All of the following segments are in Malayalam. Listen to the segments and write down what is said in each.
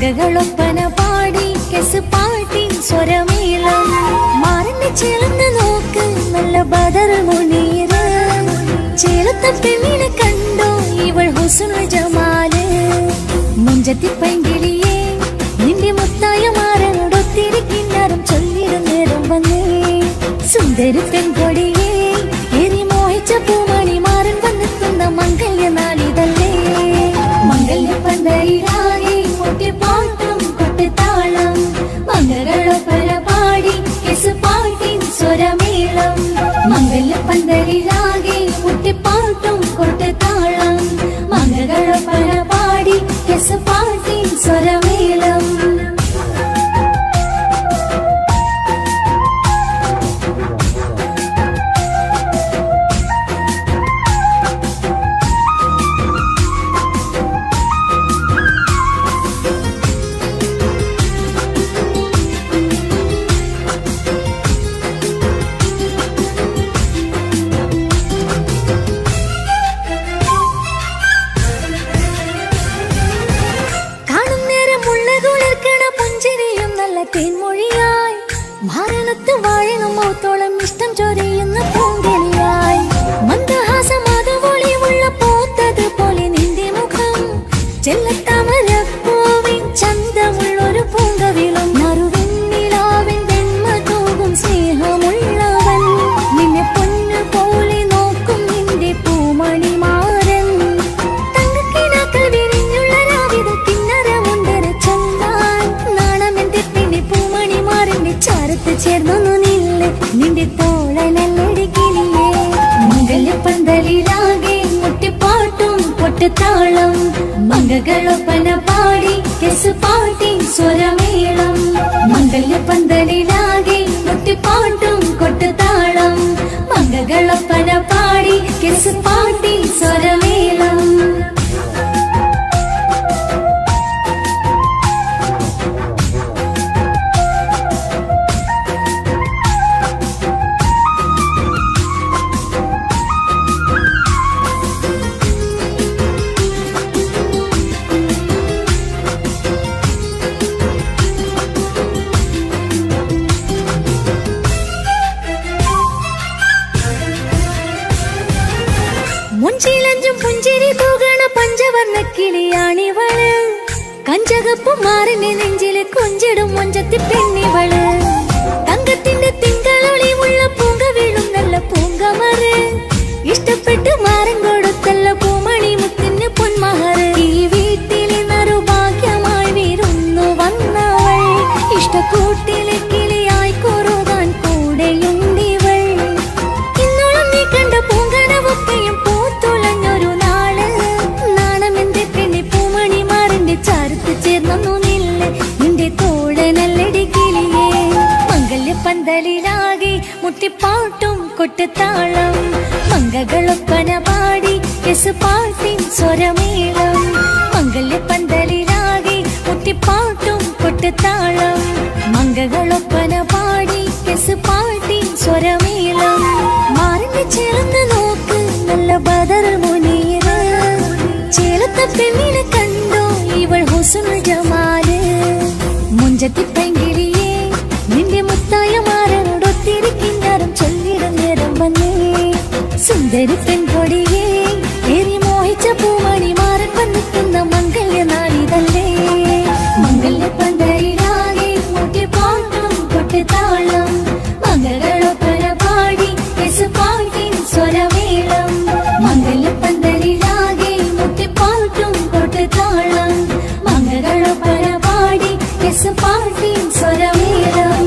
മംഗകളൊപ്പന പാടി കെസ് പാട്ടിൻ സ്വരമേളം മാറിന്റെ ചേർന്ന് നോക്ക് നല്ല ബദർ മുനീറ് ചേലത്തെ പെണ്ണിനെ കണ്ടോ ഇവൾ ഹുസ്നുൽ ജമാല് മുഞ്ചത്തി പൈങ്കിളിയെ നിന്റെ മുത്തായ മാറനോടൊത്തിരി കിന്നാരം ചൊല്ലിടും നേരം വന്നേ സുന്ദരി പെൺകൊടിയെ എരി മോഹിച്ച പൂമണി മാറൻ വന്നെത്തുന്ന മംഗല്യ നാളിതല്ലേ മംഗല്യ പന്തലിലാകെ മുട്ടിപ്പാട്ടും കൊട്ടിത്താളം മംഗളൊപ്പന പാടി കെസ് പാട്ടിൻ സ്വരമേളം മംഗല്യ പന്തലിലാകെ മുട്ടിപ്പാട്ടും കൊട്ടിത്താളം മംഗളൊപ്പന പാടി കെസ് പാട്ടിൻ സ്വരമേളം തേൻമൊഴിയായി ഭാരതത്ത് വാഴണം മൗത്തോളം ഇഷ്ടം ചൊരിയുന്ന പൂങ്കിളിയായി മന്ദഹാസമാതവൊളിവുള്ള പോത്തത് പോലെ നിന്റെ മുഖം ചെല്ലത്താമരപ്പൂവിൻ ചന്തമുള്ളൊരു പൂങ്കവിളും നറുവെണ്ണിലാവിൻ വെണ്മ തൂകും സ്നേഹമുള്ളവൻ നിന്നെ പൊന്നു പോലെ നോക്കും നിന്റെ പൂമണി മാറൻ തങ്കക്കിനാക്കൾ വിരിഞ്ഞുള്ള രാവിത കിന്നരമുണ്ടര ചന്താൻ നാണമെന്റെ പൂമണി മാറിന്റെ ചാരത്ത് ചേർന്നു നില്ല് നിന്റെ തോളനല്ലടിക്കില്ലേ മംഗല്യ പന്തലിലാകെ മുട്ടിപ്പാട്ടും പൊട്ടത്താളം മംഗളൊപ്പന പാടി കെസ് പാട്ടിൻ സ്വരമേളം മംഗല്യ പന്തലിലാകെ മുട്ടിപ്പാട്ടും കൊട്ടത്താളം മംഗളൊപ്പന പാടി കെസ് പാട്ടിൻ സ്വരമേളം മുഞ്ചിലഞ്ചും പുഞ്ചിരി തൂകണ പഞ്ചവർണ്ണ കിളിയാണിവള് കഞ്ചകപ്പു മാറിന്റെ നെഞ്ചില് കൊഞ്ചിടും മൊഞ്ചത്തി പെണ്ണിവള് തങ്കത്തിന്റെ തിങ്കളൊളിവുള്ള പൂങ്ക വീഴും നല്ല പൂങ്കമറ് ഇഷ്ടപ്പെട്ട് മാറൻ കൊടുത്തല്ല പൂമണി മുത്തിന് പൊന്മഹറ് ഈ വീട്ടിലെ നറുഭാഗ്യമായി വീരുന്നു വന്നവൾ ഇഷ്ടക്കൂട്ടിലെ കിളിയായി കുറുകാൻ കൂടെയുണ്ടിവൾ ഇന്നോളം നീ കണ്ട പൂങ്കനവൊക്കെയും പൂത്തുളഞ്ഞൊരു നാള് നാണമെന്റെ പെണ്ണെ പൂമണി മാറിന്റെ ചാരത്ത് ചേർന്നു നില്ല് നിന്റെ തോളനല്ലടിക്കിളിയേ മംഗല്യ പന്തലിലാകെ മുട്ടിപ്പാട്ടും കൊട്ടത്താളം മംഗളൊപ്പന പാടി കെസ് പാട്ടിൻ സ്വരമേളം മംഗല്യ പന്തലിലാകെ മുട്ടിപ്പാട്ടും കൊട്ടത്താളം മംഗളൊപ്പന പാടി കെസ് പാട്ടിൻ സ്വരമേളം മാറിന്റെ ചേർന്ന് നോക്ക് നല്ല ബദർ മുനീറ് ചേലത്തെ പെണ്ണിനെ കണ്ടോ ഇവൾ ഹുസ്നുൽ ജമാല് മുഞ്ചത്തി പൈങ്കിളിയെ നിന്റെ മുത്തായ മാറനോടൊത്തിരി കിന്നാരം ചൊല്ലിടും നേരം വന്നേ സുന്ദരി പെൺകൊടിയെ എരി മോഹിച്ച പൂമണി മാറൻ വന്നെത്തുന്ന മംഗല്യ നാളിതല്ലേ മംഗല്യ പന്തലിലാകെ മുട്ടിപ്പാട്ടും കൊട്ടിത്താളം മംഗളൊപ്പന പാടി കെസ് പാട്ടിൻ സ്വരമേളം മംഗല്യ പന്തലിലാകെ മുട്ടിപ്പാട്ടും കൊട്ടിത്താളം മംഗളൊപ്പന പാടി കെസ് പാട്ടിൻ സ്വരമേളം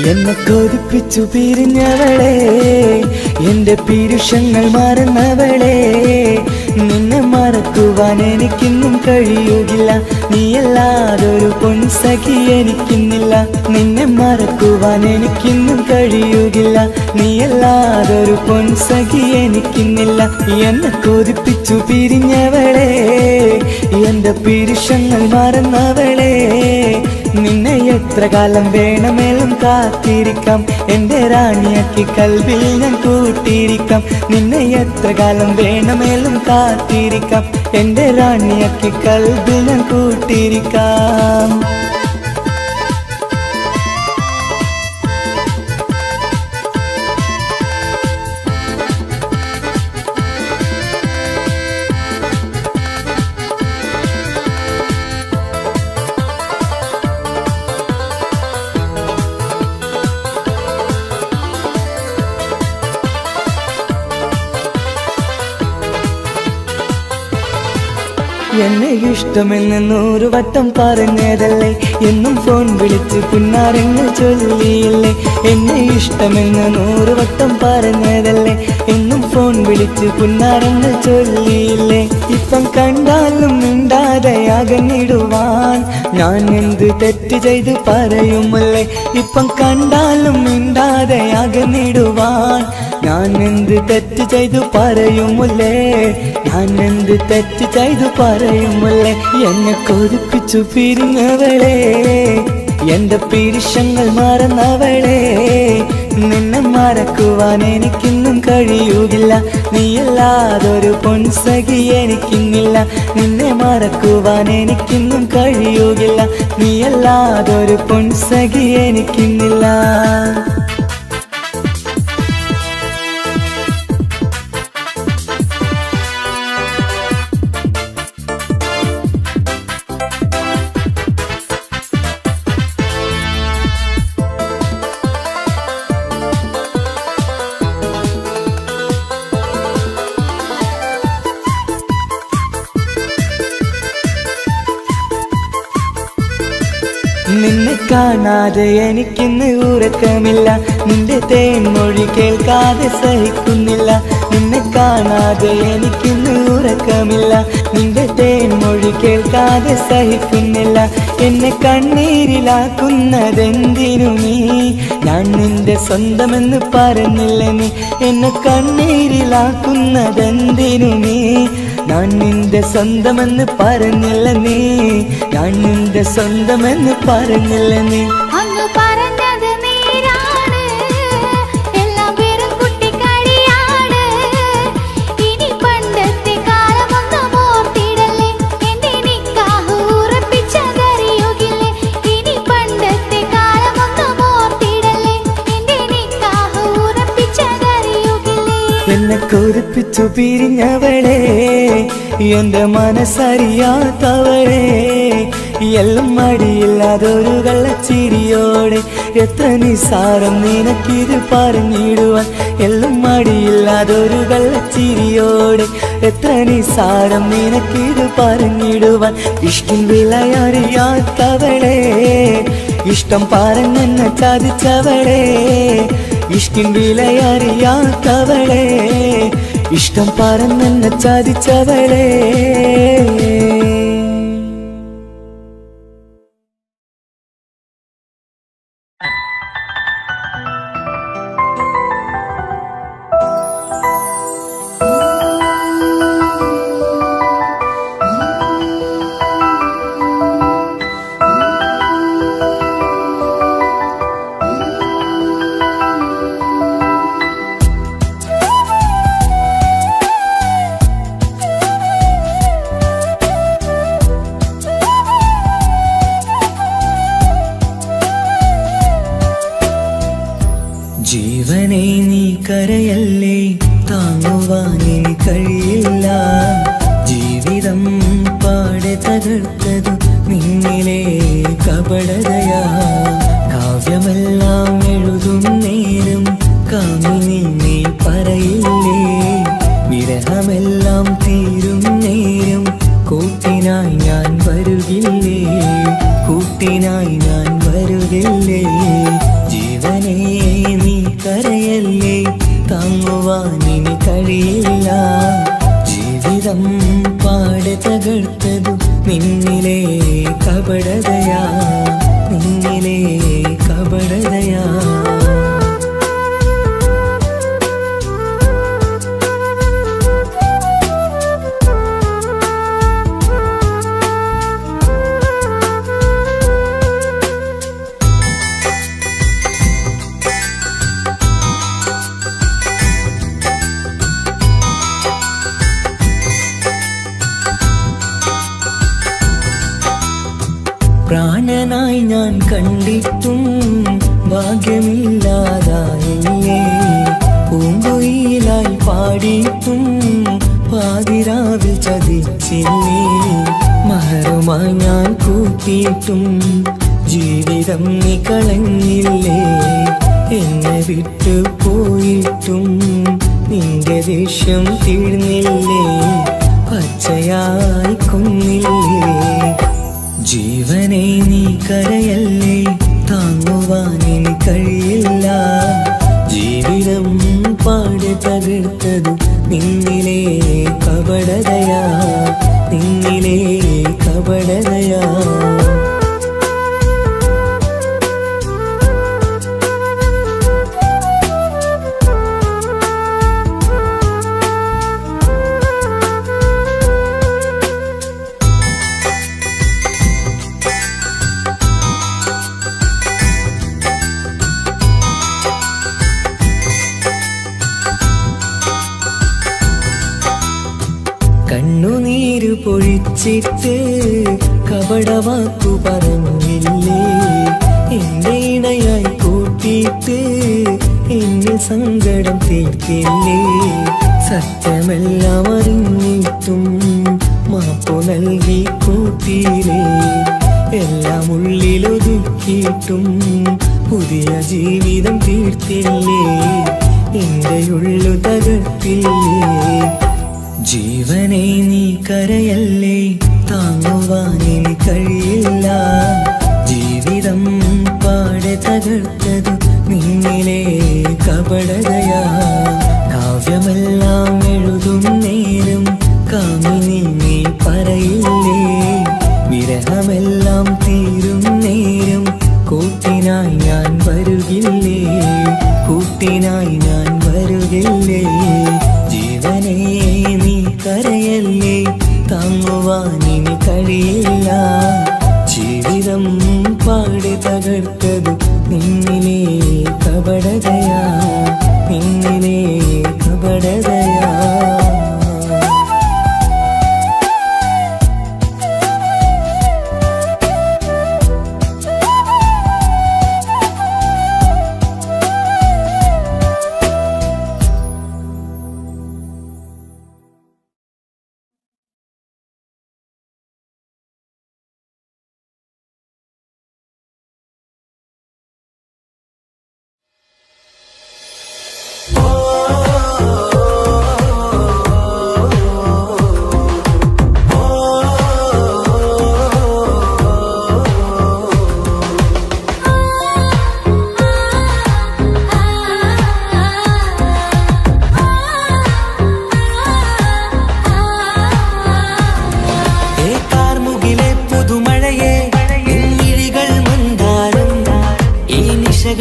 എന്നെ കൊതിപ്പിച്ചു പിരിഞ്ഞവളെ, എന്റെ പീരുഷങ്ങൾ മറന്നവളെ, നിന്നെ മറക്കുവാൻ എനിക്കിന്നും കഴിയുകില്ല. നീയല്ലാതൊരു പൊൻസഖി എനിക്കിന്നില്ല. നിന്നെ മറക്കുവാൻ എനിക്കിന്നും കഴിയുകില്ല. നീയല്ലാതൊരു പൊൻസഖി എനിക്കിന്നില്ല. എന്നെ കൊതിപ്പിച്ചു പിരിഞ്ഞവളെ, എന്റെ പീരുഷങ്ങൾ മറന്നവളെ, നിന്നെ എത്ര കാലം വേണമെങ്കിലും കാത്തിരിക്കാം. എന്റെ റാണിയാക്കി കൽവിൽ ഞാൻ കൂട്ടിയിരിക്കാം. നിന്നെ എത്ര കാലം വേണമെങ്കിലും കാത്തിരിക്കാം. എന്റെ റാണിയാക്കി കൽവിൽ ഞാൻ കൂട്ടിയിരിക്കാം. എന്നെ ഇഷ്ടമെന്ന് 100 വട്ടം പറഞ്ഞതല്ലേ, എന്നും ഫോൺ വിളിച്ച് പുന്നാരങ്ങൾ ചൊല്ലിയില്ലേ. എന്നെ ഇഷ്ടമെന്ന് 100 വട്ടം പറഞ്ഞതല്ലേ, എന്നും ഫോൺ വിളിച്ച് പുന്നാരങ്ങൾ ചൊല്ലിയില്ലേ. ഇപ്പം കണ്ടാലും മിണ്ടാതെ അകന്നിടുവാൻ ഞാൻ എന്ത് തെറ്റ് ചെയ്ത് പറയുമല്ലേ. ഇപ്പം കണ്ടാലും മിണ്ടാതെ അകന്നിടുവാൻ ഞാൻ എന്ത് തെറ്റ് ചെയ്തു പറയുമല്ലേ. ഞാൻ എന്ത് തെറ്റ് ചെയ്തു പറയുമല്ലേ. എന്നെ കൊതിപ്പിച്ചു പിരിഞ്ഞവളെ, എന്റെ പീരുഷങ്ങൾ മറന്നവളെ, നിന്നെ മറക്കുവാൻ എനിക്കിന്നും കഴിയുകില്ല. നീയല്ലാതൊരു പൊൻസഖി എനിക്കിന്നില്ല. നിന്നെ മറക്കുവാൻ എനിക്കിന്നും കഴിയുകില്ല. നീയല്ലാതൊരു പൊൻസഖി എനിക്കിന്നില്ല. നിന്നെ കാണാതെ എനിക്കിന്ന് ഉറക്കമില്ല. നിന്റെ തേൻമൊഴി കേൾക്കാതെ സഹിക്കുന്നില്ല. നിന്നെ കാണാതെ എനിക്കിന്ന് ഉറക്കമില്ല. നിന്റെ തേൻമൊഴി കേൾക്കാതെ സഹിക്കുന്നില്ല. എന്നെ കണ്ണീരിലാക്കുന്നതെന്തിനു നീ? ഞാൻ നിന്റെ സ്വന്തമെന്ന് പറഞ്ഞില്ല നീ. എന്നെ കണ്ണീരിലാക്കുന്നതെന്തിനു നീ? ഞാൻ നിന്റെ സ്വന്തമെന്ന് പറഞ്ഞില്ല നീ. ഞാൻ നിന്റെ സ്വന്തമെന്ന് പറഞ്ഞില്ല നീ. അങ്ങ് പറഞ്ഞത് നേരാണ്, എല്ലാം വെറും കുട്ടിക്കളിയാണ്. ഇനി പണ്ടത്തെ കാലമൊന്നും ഓർത്തിടല്ലേ, എന്റെ നിക്കാഹ് ഉറപ്പിച്ചതറിയുകില്ലേ. ഇനി പണ്ടത്തെ കാലമൊന്നും ഓർത്തിടല്ലേ, എന്റെ നിക്കാഹ് ഉറപ്പിച്ചതറിയുകില്ലേ. എന്നെ കൊതിപ്പിച്ചു പിരിഞ്ഞവളെ, എന്റെ മനസ്സറിയാത്തവളെ, എല്ലാം മടിയില്ലാതൊരു കള്ളച്ചിരിയോടെ. എത്ര നിസാരം നിനക്കിത് പറഞ്ഞിടുവാൻ. എല്ലാം മടിയില്ലാതൊരു കള്ളച്ചിരിയോടെ. എത്ര നിസാരം നിനക്കിത് പറഞ്ഞിടുവാൻ. ഇഷ്ടം വിലയറിയാത്തവളെ, ഇഷ്ടം പറഞ്ഞെന്നെ ചതിച്ചവളെ. ഇഷ്ടം വിലയറിയാത്തവളെ, ഇഷ്ടം പറഞ്ഞെന്നെ ചതിച്ചവളെ. ജീവനെ നീ കരയല്ലേ, താങ്ങുവാനിനി കഴിയില്ല. ജീവിതം പാടെ തകർത്തതു നിന്നിലെ കപടതയാ. കാവ്യമെല്ലാം എഴുതും നേരം കാമിനി നീ പറയില്ലേ. വിരഹമെല്ലാം തീരും നേരം കൂട്ടിനായി ഞാൻ വരുകില്ലേ. കൂട്ടിനായി ഞാൻ വരുകില്ലേ. ജീവനെ കരയല്ലേ താങ്ങുവാനിനി കഴിയില്ല. ജീവിതം പാടെ തകർത്തതു നിന്നിലെ കപടതയാ, നിന്നിലെ കപടതയാ. പ്രാണനായി ഞാൻ കണ്ടിട്ടും ഭാഗ്യമില്ലാതായില്ലേ. പൂങ്കുയിലായി പാടിയിട്ടും പാതിരാവിൽ ചതിച്ചില്ലേ. മഹറുമായി ഞാൻ കൂട്ടിയിട്ടും ജീവിതം നീ കളഞ്ഞില്ലേ. എന്നെ വിട്ടു പോയിട്ടും നിന്റെ ദേഷ്യം തീർന്നില്ലേ. പച്ചയായി കൊന്നില്ലേ. ജീവനെ നീ കരയല്ലേ താങ്ങുവാനിനി കഴിയില്ല. ജീവിതം പാടെ തകർത്തതു നിന്നിലെ കപടതയാ, നിന്നിലെ കപടതയാ. കണ്ണുനീര് പൊഴിച്ചിട്ട് കപടവാക്കു പറഞ്ഞില്ലേ. എന്റെ ഇണയായി കൂട്ടിയിട്ട് എന്നിൽ സങ്കടം തീർക്കില്ലേ. സത്യമെല്ലാം അറിഞ്ഞിട്ടും മാപ്പു നൽകി കൂട്ടിയില്ലേ. എല്ലാം ഉള്ളിലൊതുക്കിയിട്ടും പുതിയ ജീവിതം തീർത്തില്ലേ. എന്റെ ഉള്ളു തകർത്തില്ലേ. ജീവനെ നീ കരയല്ലേ താങ്ങുവാനിനി കഴിയില്ല. ജീവിതം പാടെ തകർത്തതു നിന്നിലെ കപടതയാ. കാവ്യമെല്ലാം എഴുതും നേരം കാമിനി നീ പറയില്ലേ. വിരഹമെല്ലാം തീരും നേരം കൂട്ടിനായി ഞാൻ വരുകില്ലേ, കൂട്ടിനായി ഞാൻ വരുകില്ലേ. ജീവനെ നീ കരയല്ലേ താങ്ങുവാനിനി കഴിയില്ല. ജീവിതം പാടെ തകർത്തതു നിന്നിലെ കപടതയാ, നിന്നിലെ കപടതയാ.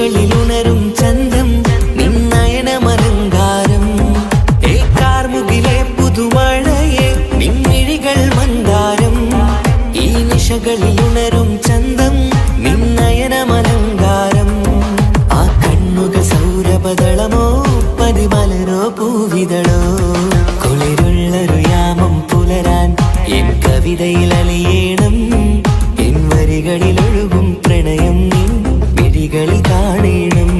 ിലുണരും ചന്തം നിന്നയനമലങ്കാരം. കാർമുകിലെ പുതുമഴയെ നിൻമിഴികൾ മന്ദാരം. ഈ നിശകളിലുണരും ചന്തം നിന്നയനമലങ്കാരം. ആ കണ്ണുകൾ സൗരഭദളമോ പതിമലരോ പൂവിതളോ. കുളിരുള്ളൊരു യാമം പുലരാൻ എൻ കവിതയിൽ അലിയേണം. എൻ വരികളിലൊഴുകും പ്രണയം നിൻ മിഴികളിൽ കാണണം.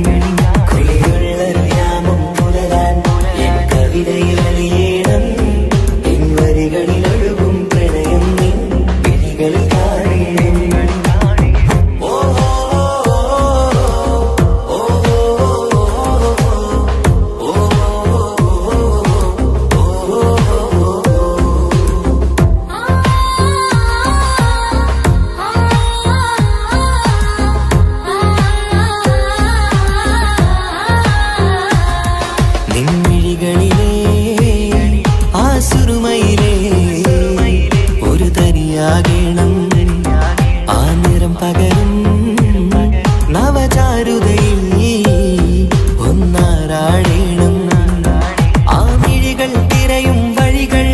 കുളിരുള്ളൊരു യാമം പുലരാൻ എൻ കവിതയിൽ അലിയേണം. എൻ വരികളിലൊഴുകും പ്രണയം നിൻ മിഴികളിൽ കാണണം. തരിയാകണം ആ നിറം പകരും നവചാരുതയിൽ ഒന്നാറാടേണം ആ മിഴികൾ തിരയും വഴികൾ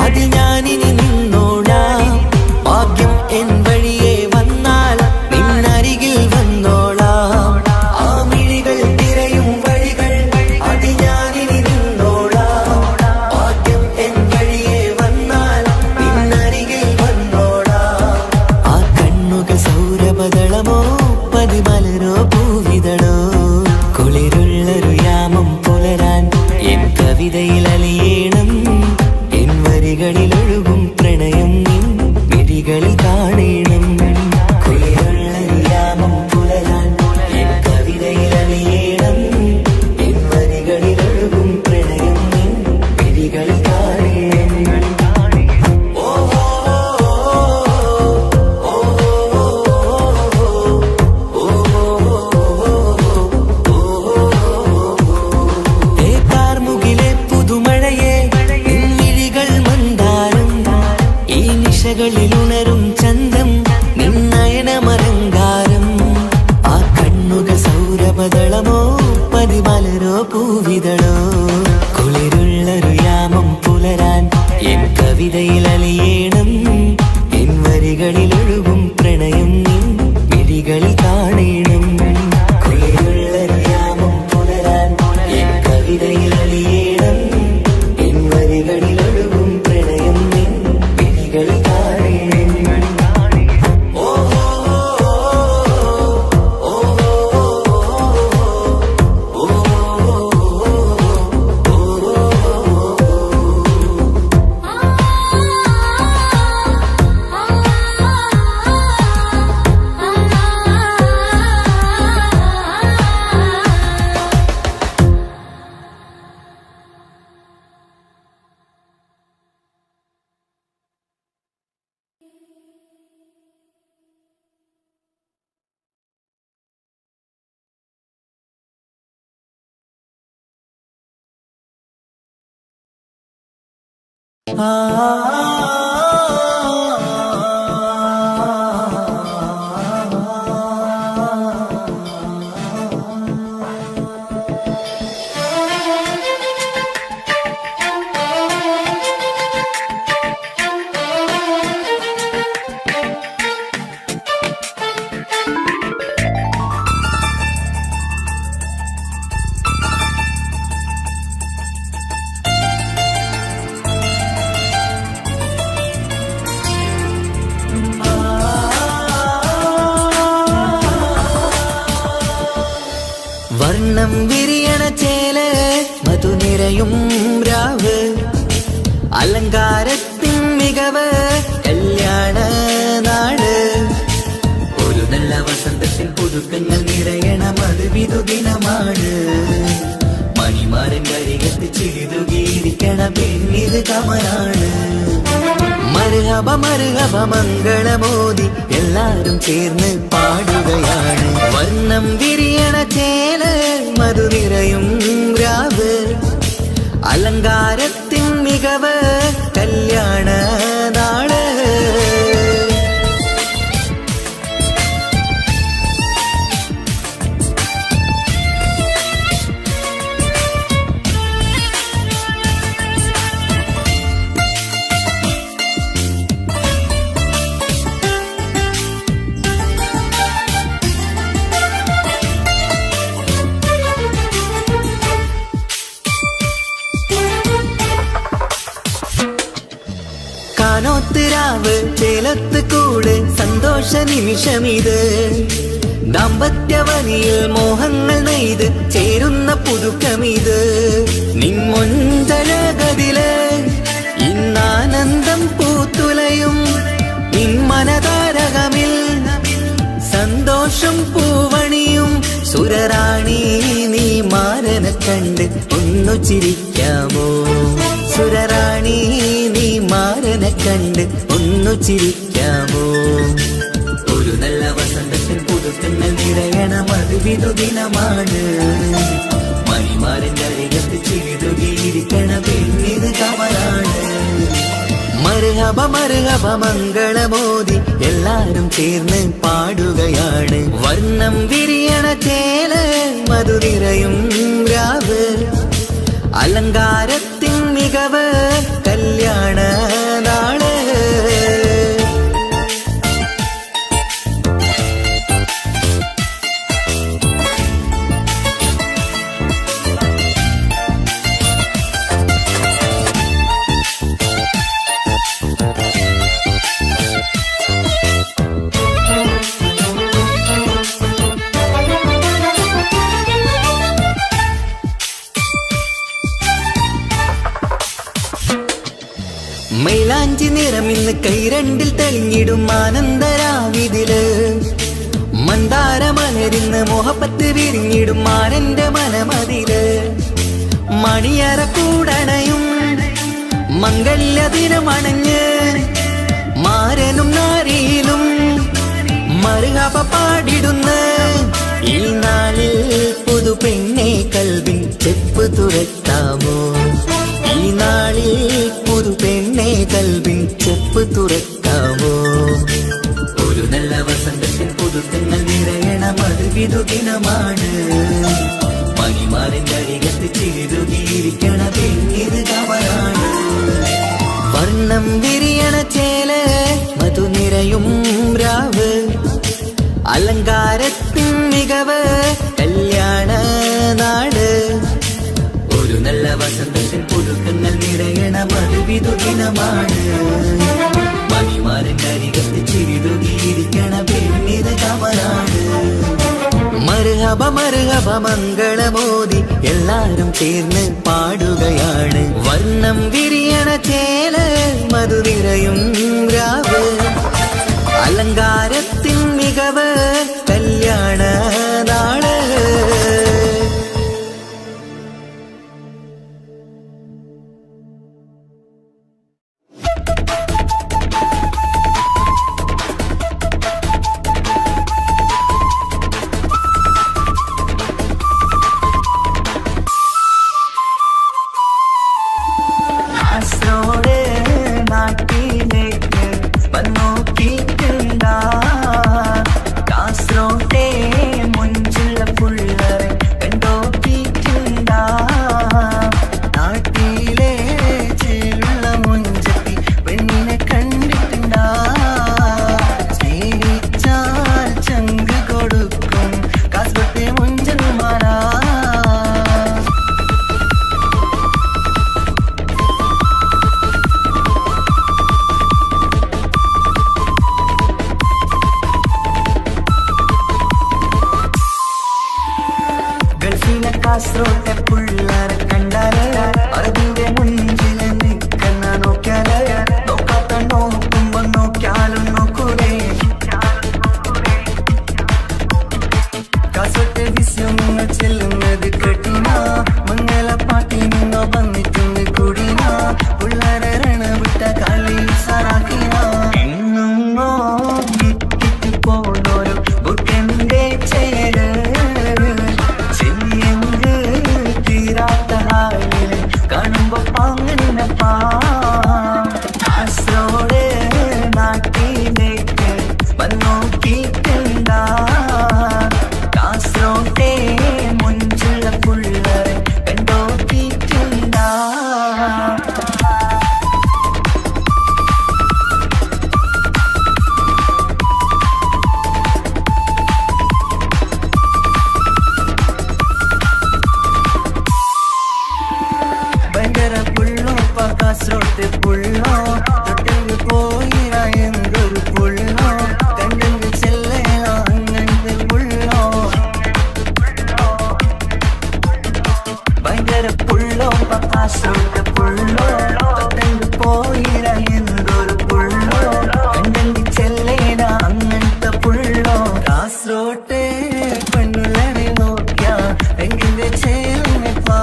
അതിൽ ഞാനിനി നിന്നോളാം ഭാഗ്യം എൻ വഴിയെ വന്നാൽ നിന്നരികിൽ വന്നോളാം ആ മിഴികൾ തിരയും വഴികൾ അതിൽ ഞാനിനി നിന്നോളാം ഭാഗ്യം എൻ വഴിയെ വന്നാൽ നിന്നരികിൽ വന്നോളാം ആ കണ്ണുകൾ സൗരഭദളമോ പതിമലരോ പൂവിതളോ കുളിരുള്ളൊരു യാമം പുലരാൻ എൻ കവിതയിൽ അലിയേണം എൻ വരികളിൽ ഒഴുകും പ്രണയം നിൻ മിഴികളിൽ കാണേണം കുളിരുള്ളൊരു യാമം പുലരാൻ എൻ കവിതയിൽ അലിയേണം എൻ വരികളിൽ ഒഴുകും പ്രണയം നിൻ മിഴികളിൽ കാണേണം കാർമുകിലെ പുതുമഴയെ നിൻമിഴികൾ മന്ദാരം ഈ നിശകളിൽ ഉണരും ചന്തം നിന്നയനമലങ്കാരം ആ കണ്ണുകൾ സൗരഭദളമോ പതിമലരോ പൂവിതളോ കുളിരുള്ളൊരു യാമം പുലരാൻ എൻ കവിതയിൽ അലിയേണം എൻ വരികളിൽ ഒഴുകും പ്രണയം നിൻ മിഴികളിൽ കാണേണം കുളിരുള്ളൊരു യാമം പുലരാൻ എൻ കവിതയിൽ അലിയേണം എൻ വരികളിൽ ഒഴുകും പ്രണയം നിൻ മിഴികളിൽ കാണേണം വർണ്ണം വിരിയണ ചേല് മധുനിരയും രാവ് അലങ്കാരത്തിൻ മികവ് കല്യാണ നാട് ഒരു നല്ല വസന്തത്തിൽ പുതുക്കങ്ങൾ നിറയണ മധുവിധു ദിനമാണ് മണിമാരൻ കരികത്ത് ചിരിതുകീരിക്കണ പെണ്ണിത് കമലാണ് മർഹബ മർഹബ മംഗളമോദി എല്ലാരും ചേർന്ന് പാടുകയാണ് വർണ്ണം വിരിയണ ചേല് മധുനിരയും രാവ് അലങ്കാരത്തിൻ മികവ് കല്യാണ നാള് കാനോത്തിരാവ് ചേലത്ത് കൂട് സന്തോഷ നിമിഷമിത് ദാമ്പത്യവനിയിൽ മോഹങ്ങൾ നെയ്ത് ചേരുന്ന പുതുക്കമിത് നിൻമൊഞ്ചഴകതില് ഇന്നാനന്ദം പൂത്തുലയും നിൻ മനതാരകമിൽ സന്തോഷം പൂവണിയും സുരറാണി നീ മാരനെ കണ്ട് ഒന്നു ചിരിക്കാമോ സുരറാണി നീ മാരനെ കണ്ട് ഒന്നു ചിരിക്കാമോ ഒരു നല്ല വസന്തത്തിൽ പുതുക്കുന്ന നിറയണ മധുവിധു ദിനമാണ് മണിമാരൻ അരികത്ത് ചിരിതുകീരിക്കണ പെണ്ണിത് കമലാണ് മർഹബ മർഹബ മർഹബ മംഗളമോദി എല്ലാരും ചേർന്ന് പാടുകയാണ്. വർണ്ണം വിരിയണ ചേല മധുനിറയും രാവ്, അലങ്കാരത്തിൻ മികവ് കല്യാണ നാള്. മൈലാഞ്ചി നിറമിന്ന് കൈരണ്ടിൽ തെളിഞ്ഞിടും ആനന്ദരാവിതില്, മന്ദാരമലരിന്ന് മോഹപ്പത്ത് വിരിഞ്ഞിടും മാനന്റെ മനമതില്. മണിയറ കൂടണയും മംഗല്യദിനമണഞ്ഞ് മാരനും നാരിയിലും മർഹബ പാടിടുന്ന ഈ നാളിൽ പുതു പെണ്ണെ കൽവിൻ ചെപ്പ് തുറക്കാമോ? ഈ നാളിൽ പുതു പെണ്ണെ കൽവിൻ ചെപ്പ് തുറക്കാമോ? ഒരു നല്ല വസന്തത്തിൽ പുതുക്കങ്ങൾ നിറയണ മധുവിധു ദിനമാണ്. മണിമാറിന്റെ അരികത്ത് ചിരുതുകിയിരിക്കണ പെണ്ണിത് കവറാണ്. വർണ്ണം വിരിയണ ചേല മധു നിറയും രാവ്, അലങ്കാരത്തിൻ മികവ് കല്യാണ നാട്. ഒരു നല്ല വസന്തത്തിൽ പുതുക്കങ്ങൾ നിറയണ മധുവിധു ദിനമാണ്. മണിമാറിന്റെ അരികത്ത് ചിരുതുകിയിരിക്കണ പെണ്ണിത് കവറാണ്. മർഹബ മർഹബ മംഗളമോദി എല്ലാരും ചേർന്ന് പാടുകയാണ്. വർണ്ണം വിരിയണ ചേല മധുനിറയും രാവ്, അലങ്കാരത്തിൻ മികവ് കല്യാണ നാള്. കാസറോട്ടെ പുള്ളാരെ കണ്ടാല് അതിന്റെ മുഞ്ചില് നിൽക്കുന്ന നോക്കിയാല് നോക്കാത്ത നോക്കുമ്പോ നോക്കിയാലും നോക്കൂലേ. കാസറോട്ടെ വിസ്യങ്ങൾ ചെല്ലുന്നത് കെട്ടിന മംഗള പാട്ടി നിന്നോ വന്നിട്ടുണ്ട് കുടിന പുള്ളാരെ രണ വിട്ട കളി സാറാക്കിന. എന്നും നോക്കിട്ട് പോണോരു ബുക്കന്റെ ചേര് കാണുമ്പോ പാങ്ങനപ്പാ. കാസറോട് നാട്ടിലേക്ക് വന്നോക്കിട്ടുണ്ട, കാസറോട്ടെ മുഞ്ചുള്ള പുള്ളരെ കണ്ടോക്കിട്ടുണ്ട. കാസറോട്ട് പുള്ളോ തൊട്ടെങ്കിൽ പോയിര എന്തൊരു പുള്ളോ കണ്ടെങ്കിൽ ചെല്ലോ അങ്ങനത്തെ പുള്ളോ. ഭയങ്കര പുള്ളോ കാസറോട്ട് പുള്ളോ തൊട്ടെങ്കിൽ പോയിര എന്തൊരു പുള്ളോ കണ്ടെങ്കിൽ ചെല്ലേന അങ്ങനത്തെ പുള്ളോ. കാസറോട്ടെ പെണ്ണുള്ളനെ നോക്കിയ എങ്കിന്റെ ചേലപ്പാ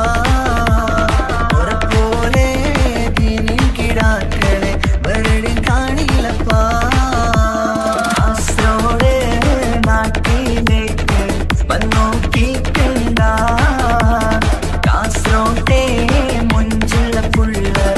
കാസറോട്ടെ മുഞ്ചുള്ള പുള്ളരെ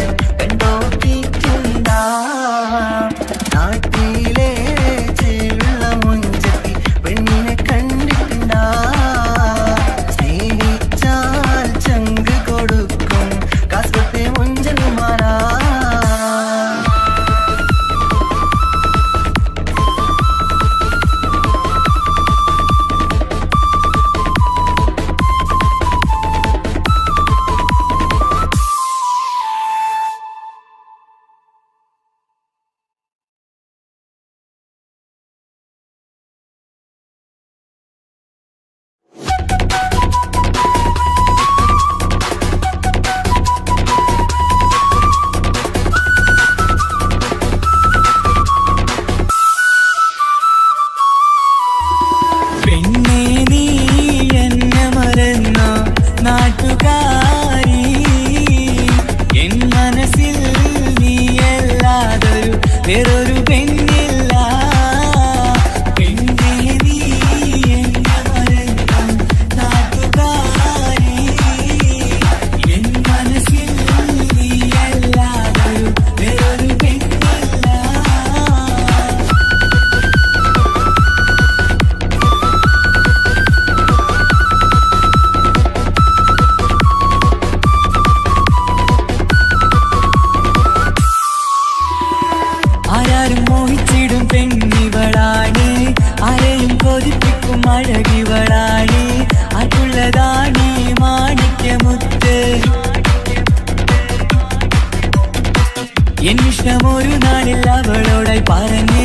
എന്നിഷ്ടം ഒരു നാളിൽ അവളോടായി പറഞ്ഞ്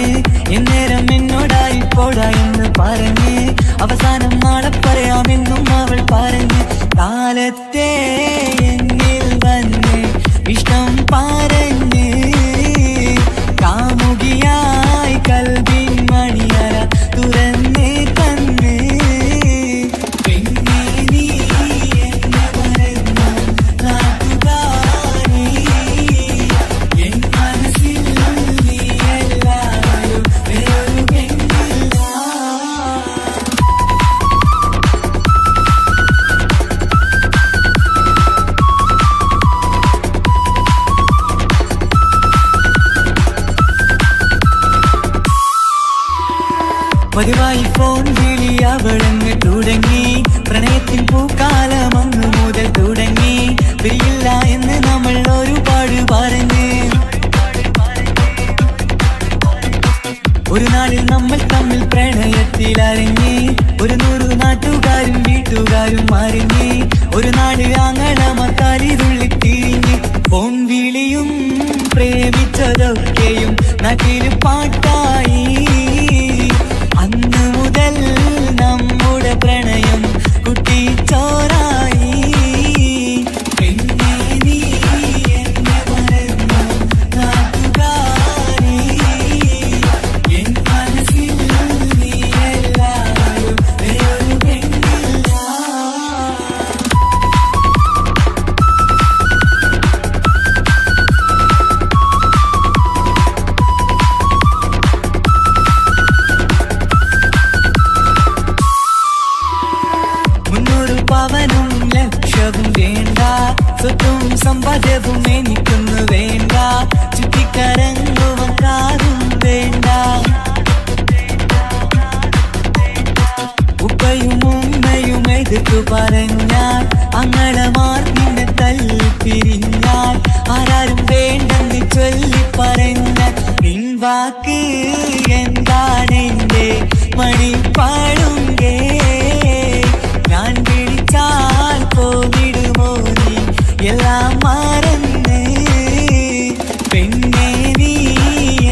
എന്നേരം എന്നോടായി പോടാ എന്ന് പറഞ്ഞ് അവസാനം നാളെ പറയാമെന്നും അവൾ പറഞ്ഞ് കാലത്തെ എന്നിൽ വന്ന് ഇഷ്ടം പറഞ്ഞ് കാമുകിയായി കൽവിൻ മണിയറ തുറന്ന് തന്ന് പിന്നെ നീ എന്നെ മറന്നു നാട്ടുകാരി എൻ മനസ്സിൽ നീ എല്ലാവരും വേറൊരു പെണ്ണില്ല. പതിവായി ഫോൺ വിളി അവളങ്ങ് തുടങ്ങി പ്രണയത്തിൻ പൂക്കാലം അന്ന് മുതൽ തുടങ്ങി പിരിയില്ല എന്ന് നമ്മൾ ഒരുപാട് പറഞ്ഞ് ഒരു നാളിൽ നമ്മൾ തമ്മിൽ പ്രണയത്തിൽ അറിഞ്ഞ് 100 നാട്ടുകാരും വീട്ടുകാരും അറിഞ്ഞ് ഒരു നാട് ആങ്ങളമക്കാലിതുള്ളി തിരിഞ്ഞ് ഫോൺ വിളിയും പ്രേമിച്ചതൊക്കെയും നാട്ടിൽ പാട്ടായി അന്ന് മുതൽ നമ്മുടെ പ്രണയം കുട്ടിച്ചോറായി പിന്നെ നീ എന്നെ മറന്നു നാട്ടുകാരി എൻ മനസ്സിൽ നീ എല്ലാവരും വേറൊരു പെണ്ണില്ല. പവനും ലക്ഷവും വേണ്ട സ്വത്തും സമ്പാദ്യവും എനിക്കൊന്നു വേണ്ട ചുറ്റിക്കറങ്ങുവാൻ കാറും വേണ്ട ഉപ്പയും ഉമ്മയും എതിർത്തു പറഞ്ഞാൽ അങ്ങളമാർ നിന്നെ തല്ലി പിരിഞ്ഞാൽ ആരാരും വേണ്ടെന്ന് ചൊല്ലി പറഞ്ഞാൽ പിൻവാക്ക് എന്താണെന്റെ മണിപ്പാടുങ്കേ ഞാൻ വിളിച്ചാൽ പോവിടുമോ നീ എല്ലാം മറന്ന് പിന്നെ നീ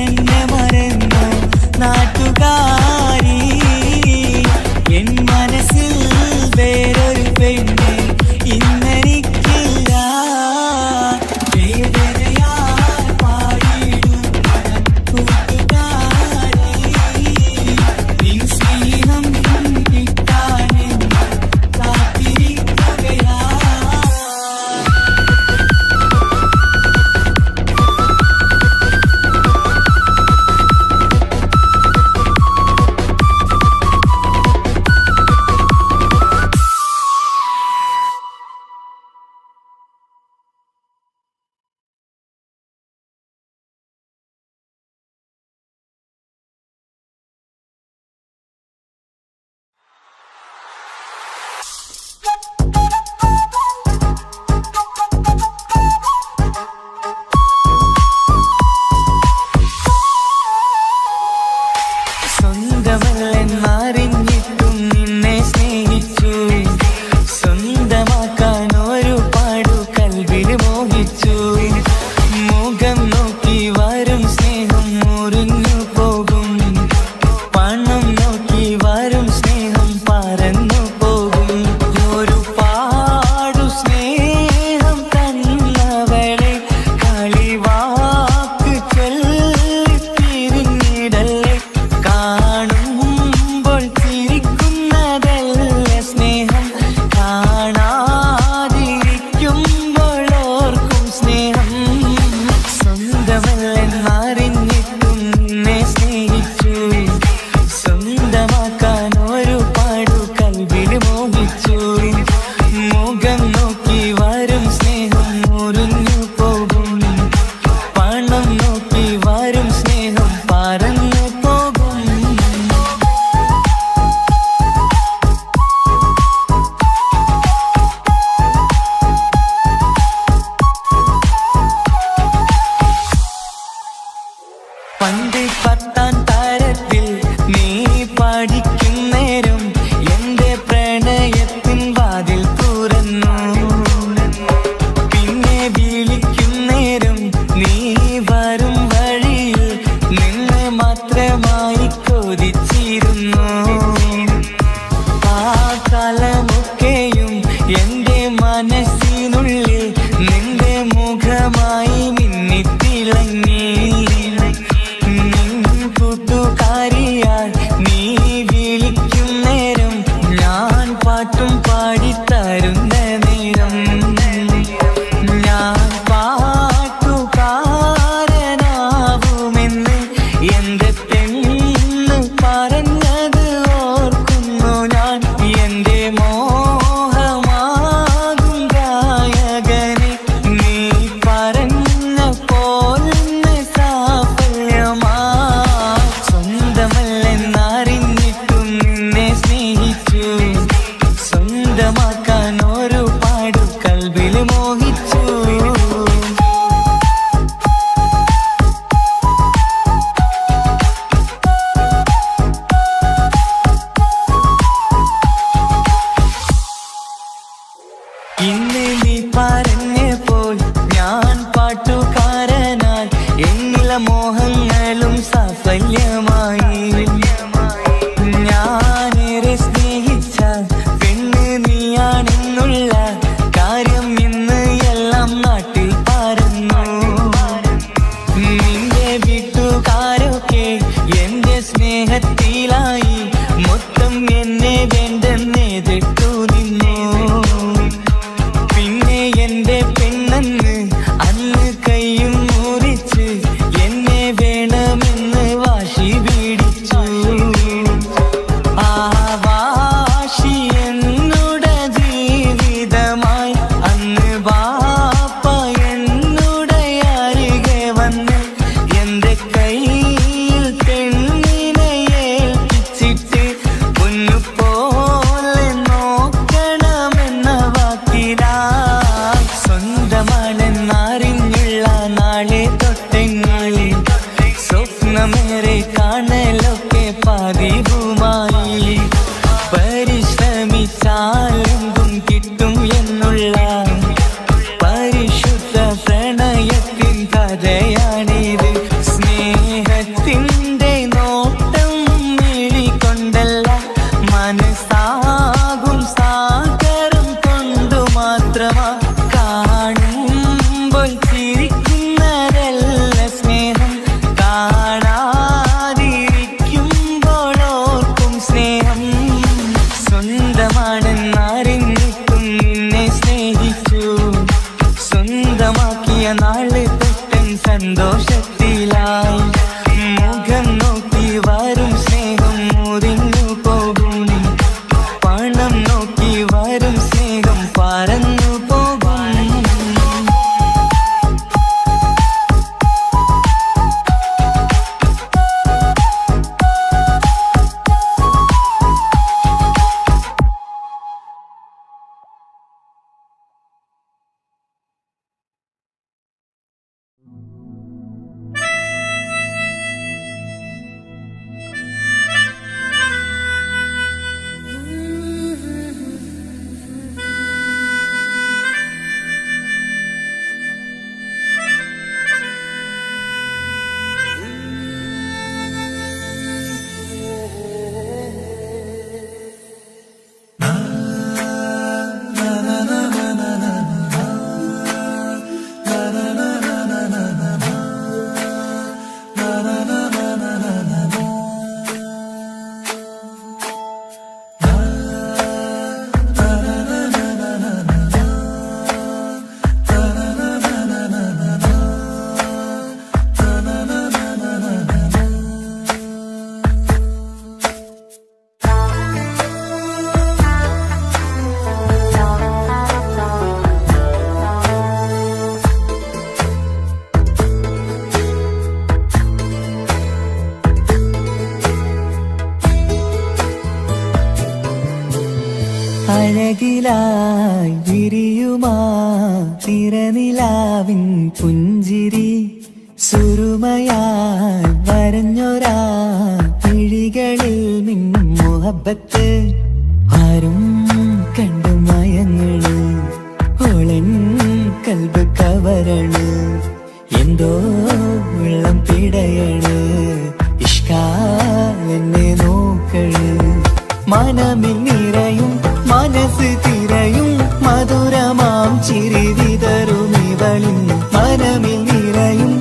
എന്നെ മറന്നു നാട്ടുകാരി എൻ മനസ്സിൽ വേറൊരു പെണ്ണ് ഇന്നെനിക്കില്ല വേദനയാൽ പാടിയിടുന്ന കൂട്ടുകാരി നിൻ സ്നേഹം കിട്ടാനെന്ന് കാത്തിരിക്കുകയാ. തിളങ്ങി കൂട്ടുകാരിയായി നീ വിളിക്കും നേരം ഞാൻ പാട്ടും പാടിത്തരുന്ന നേരം ഞാൻ പാട്ടുകാരനാവുമെന്ന് എന്റെ പെണ്ണ് പറഞ്ഞത് ഓർക്കുന്നു ഞാൻ എന്റെ മോഹമാകും ഗായകനെ നീ പറഞ്ഞ പോലെന്ന് സാഫല്യമാ സ്വന്തമല്ലെന്നറിഞ്ഞിട്ടും നിന്നെ സ്നേഹിച്ചു സ്വന്തമാക്കാൻ ഒരുപാട് കൽബിൽ മോഹിച്ചു ഇന്ന് നീ പറഞ്ഞപ്പോൾ ഞാൻ പാട്ടുകാരനായി എന്നിലെ മോഹങ്ങളും സാഫല്യമായി ഞാനേറെ സ്നേഹിച്ച പെണ്ണ് നീയാണെന്നുള്ള കാര്യം ഇന്ന് എല്ലാം നാട്ടിൽ പറഞ്ഞു നിന്റെ വീട്ടുകാരൊക്കെ എന്റെ സ്നേഹത്തിലായി മൊത്തം എന്നെ വേണ്ടെന്നെതിർത്തു നിന്നു പിന്നെ എന്റെ പെണ്ണെന്ന് അന്ന് കൈയും മുറിച്ച് എന്നെ വേണമെന്ന് വാശി പിടിച്ചു ആ വാശി എന്നുടെ ജീവിതമായി അന്ന് ബാപ്പ എന്നുടെ അരികെ വന്ന് എന്റെ കയ്യിൽ പെണ്ണിനെ ഏൽപ്പിച്ചിട്ട് പൊന്നുപോലെ നോക്കണമെന്ന വാക്കിലാ സ്വന്തമാണെന്നറിഞ്ഞുള്ള നാളെ തൊട്ടെങ്ങാളി സ്വപ്നമേറെ കാണലൊക്കെ പതിവുമായി പരിശ്രമിച്ചാലെന്തും കിട്ടും എന്നുള്ള പരിശുദ്ധ പ്രണയത്തിൻ കഥയാണിത് സ്നേഹത്തിൻ്റെ നോട്ടം മിഴികൊണ്ടല്ല മനസ്സാകും സാഗരം കൊണ്ടു മാത്രമാ കാണുമ്പോൾ ചിരിക്കുന്നതല്ല സ്നേഹം കാണാതിരിക്കുമ്പോൾ ഓർക്കും സ്നേഹം സ്വന്തമാണെന്നറിഞ്ഞിട്ടും നിന്നെ സ്നേഹിച്ചു സ്വന്തമാക്കിയ നാള് തൊട്ടൻ സന്തോഷത്തിലായി മുഖം നോക്കി വരും സ്നേഹം മുറിഞ്ഞു പോകും പണം നോക്കി വരും സ്നേഹം പറന്നു പോകും അഴകിലായി വിരിയുമാ തിരനിലാവിൻ പുഞ്ചിരി സുരുമയായി വരഞ്ഞൊരാ കിഴികളിൽ മിന്നും മുഹബത്ത് ആരും കണ്ടു മയങ്ങള് ഓളൻ കൽബ് കവരണ് എന്തോ വെള്ളം പിടയണ് ഇഷ്കാലെന്നെ നോക്കള് മനമിൽ നിറയും മനസ്സ് തിരയും മധുരമാം ചിരി വിതറും ഇവളിൻ മനമിൽ നിറയും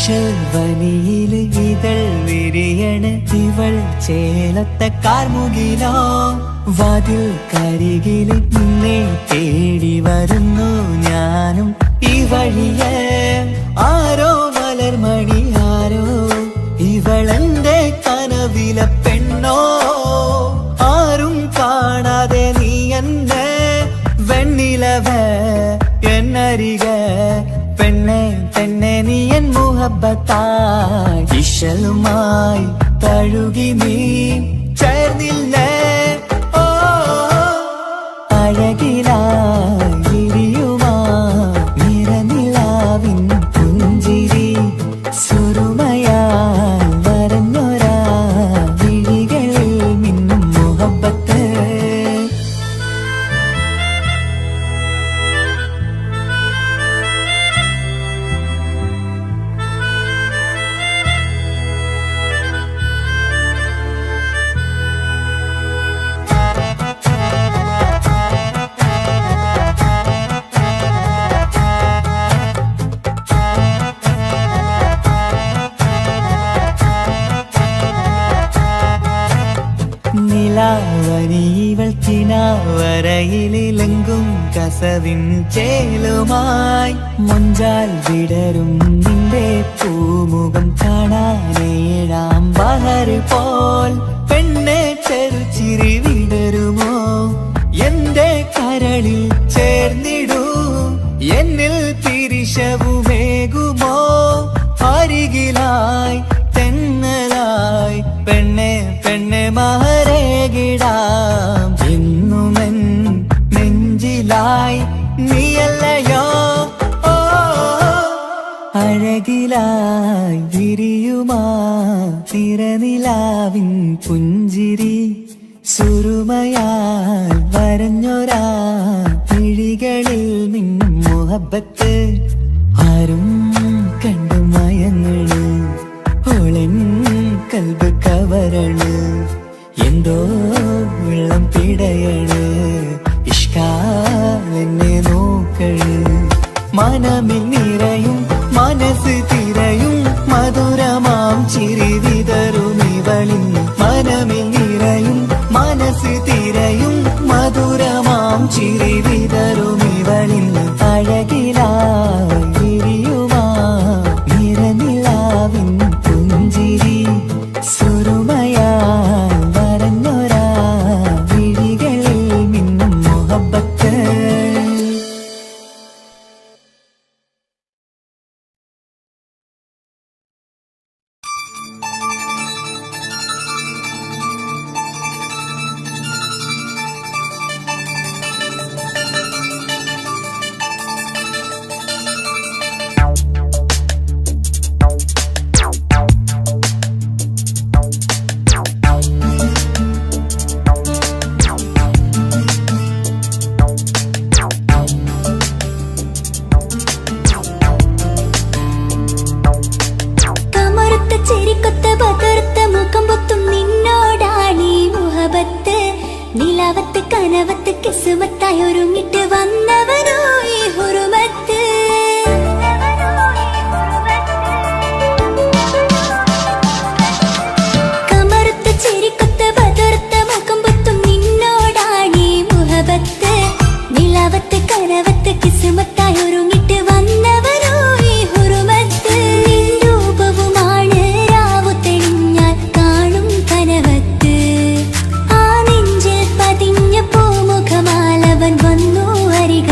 ഇശൽവനിയില് ഇതൾ വിരിയണ് ഇവൾ ചേലത്ത കാർമുകിലോ വാതിൽ കരികില് നിന്നെ തേടി വരുന്നു ഞാനും ഈ വഴിയെ ആരോ മലർമണി ആരോ ഇവളെന്റെ കനവിലെ പെണ്ണോ ആരും കാണാതെ നീ എന്നെ വെണ്ണിലവ എന്നരിക പെണ്ണെ പെണ്ണെ നീ എൻ മുഹബത്തായി ഇശലുമായി തഴുകി നീ ചേർന്നില്ലേ ഓ അഴകിലായി വിരിയുമാ നിറനിലാവിൻ പുഞ്ചിരി സുറുമയാൽ വരഞ്ഞൊരാ വിഴികളിൽ മിന്നും മുഹബത്ത് നിലാവനിവൾ കിനാവരയിലെങ്കും കസവിൻ ചേലുമായി മുഞ്ചാൽ വിടരും നിന്റെ പൂമുഖം കാണാനേഴാം ബഹർ പോൽ പെണ്ണെ ചെറുചിരി വിടരുമോ എന്റെ കരളിൽ ചേർന്നിടൂ എന്നിൽ തിരിശവുമേകുമോ അരികിലായി തെന്നലായി പെണ്ണെ പെണ്ണെ മഹരേകിടാം എന്നുമെൻ നെഞ്ചിലായി നീയല്ലയോ ഓ അഴകിലായി വിരിയുമാ തിരനിലാവിൻ പുഞ്ചിരി സുറുമയാൽ വരഞ്ഞൊരാ വിഴികളിൽ നിന്നും മുഹബത്ത് ആരും കണ്ടു മയങ്ങള് ഓളൻ കൽബ് കവരണ് എന്തോ വെള്ളം പിടയണ് ഇഷ്കാലെന്നെ നോക്കള് മനമിൽ നിറയും മനസ്സ് തിരയും മധുരമാം ചിരി വിതറും ഇവളിൻ മനമിൽ നിറയും മനസ്സ് തിരയും മധുരമാം ചിരി വിതറും ഇവളിൻ അഴകിലായി വിരിയുമാ നിറനിലാവിൻ പുഞ്ചിരി സുറുമയാൽ വരഞ്ഞൊരാ വിഴികളിൽ മിന്നും മുഹബത്ത് നിലാവത്ത് കനവത്ത് കിസുമത്തായി ഒരുങ്ങിട്ട് വന്നവരോ ഈ ഹുറുമത്ത് കമറുത്ത ചിരിക്കൊത്ത ബദർത്ത മുഖം പൊത്തും നിന്നോടാണീ മുഹബത്ത് നിലാവത്ത് കനവത്ത് കിസുമത്തായി ഒരുങ്ങിട്ട് വന്നവരോ ഈ ഹുറുമത്ത് രൂപവുമാണ് രാവു തെളിഞ്ഞാൽ കാണും കനവത്ത് ആ നെഞ്ചിൽ പതിഞ്ഞ പൂമുഖമാലവൻ വന്നു അരിക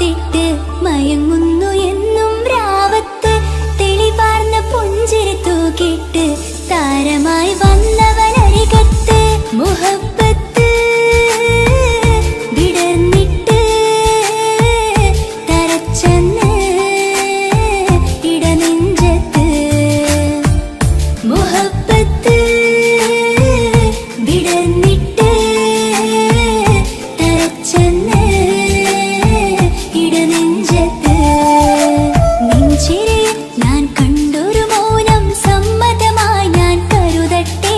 ഓർത്തിട്ട് മയങ്ങുന്നു എന്നും രാവത്ത് തെളിവാർന്ന പുഞ്ചിരി തൂക്കിട്ട് താരമായി വന്നവനരികത്ത് മുഹബത്ത് വിടർന്നിട്ട് തരച്ചെന്ന് ഇടനെഞ്ചത്ത് മുഹബത്ത് വിടർന്നിട്ട് തരച്ചെന്ന് ഇടനെഞ്ചത്ത് നെഞ്ചിരെ ഞാൻ കണ്ടൊരു മൗനം സമ്മതമായി ഞാൻ കരുതട്ടെ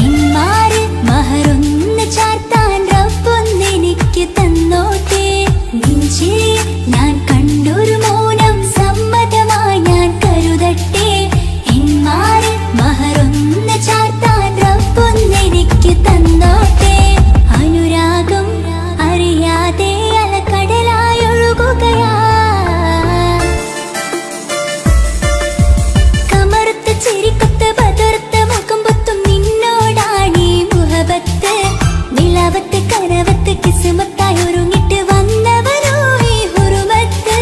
ഇന്മാര് മഹറൊന്ന് ചാർത്താൻ റബ്ബൊന്നെനിക്ക് തന്നോട്ടെ നെഞ്ചിരെ ഞാൻ കണ്ടൊരു മൗനം സമ്മതമായി ഞാൻ കരുതട്ടെ ഇന്മാര് മഹറൊന്ന് ചാർത്താൻ റബ്ബൊന്നെനിക്ക് തന്നോട്ടെ അനുരാഗം അറിയാതെ അലക്കടലായി ഒഴുകുകയാ കമറുത്ത ചിരിക്കൊത്ത ബദർത്ത മുഖം പൊത്തും നിന്നോടാണീ മുഹബത്ത് നിലാവത്ത് കനവത്ത് കിസ്മത്തായി ഒരുങ്ങിട്ട് വന്നവനോ ഈ ഹുറുമത്ത്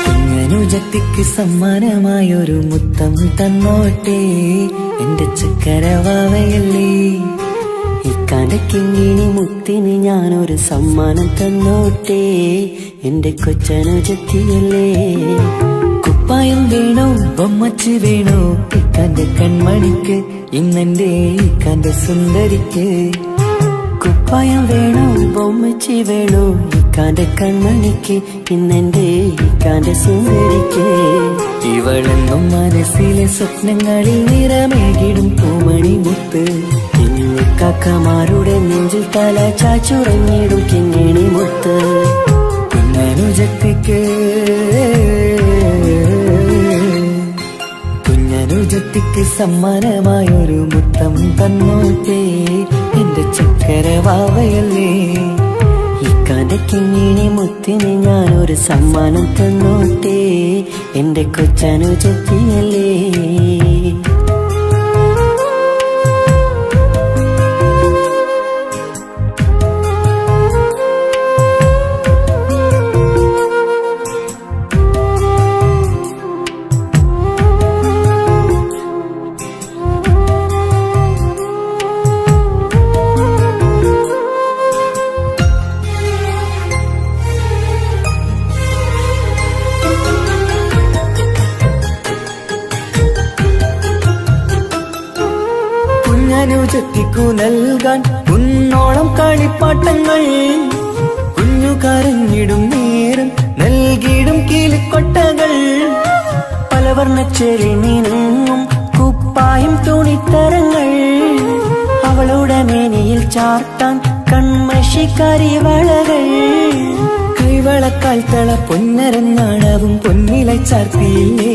കുഞ്ഞനുജത്തിക്ക് സമ്മാനമായൊരു മുത്തം തന്നോട്ടെ എന്റെ ചക്കരവാവയല്ലേ ഇക്കാന്റെ കിങ്ങിണി മുത്തിന് ഞാനൊരു സമ്മാനം തന്നോട്ടെ എന്റെ കൊച്ചനുജത്തിയല്ലേ കുപ്പായം വേണോ ബൊമ്മച്ച് വേണോ ഇക്കാന്റെ കൺമണിക്ക് ഇന്നെന്റെ ഇക്കാന്റെ സുന്ദരിക്ക് കുപ്പായം വേണോ ബൊമ്മച്ചി വേണോ ഇക്കാന്റെ കൺമണിക്ക് ഇന്നെന്റെ ഇക്കാന്റെ സുന്ദരിക്ക് ഇവളെന്നും മനസ്സിലെ സ്വപ്നങ്ങളിൽ നിറമേകിടും പൂമണി മുത്ത് കാക്കമാരുടെ നെഞ്ചിൽ തല ചാച്ചുറങ്ങിടും കിങ്ങിണി മുത്ത് കുഞ്ഞനുജത്തിക്ക് കുഞ്ഞനുജത്തിക്ക് സമ്മാനമായൊരു മുത്തം തന്നോട്ടെ എന്റെ ചക്കരവാവയല്ലേ ഇക്കാന്റെ കിങ്ങിണി മുത്തിന് ഞാനൊരു സമ്മാനം തന്നോട്ടെ എന്റെ കൊച്ചനുജത്തിയല്ലേ കുഞ്ഞനുജത്തിക്കു നൽകാൻ കുന്നോളം കളിപ്പാട്ടങ്ങൾ കുഞ്ഞു കരഞ്ഞിടും നേരം നൽകിയിടും കീലിക്കൊട്ടകൾ പലവർണ്ണച്ചേരി നീങ്ങും കുപ്പായും തുണിത്തരങ്ങൾ അവളുടെ മേനിയിൽ ചാർത്താൻ കൺമഷിക്കരിവളകൾ കൈവളക്കാൽ തള പൊന്നരങ്ങാണവും പൊന്നില ചാർത്തിയില്ലേ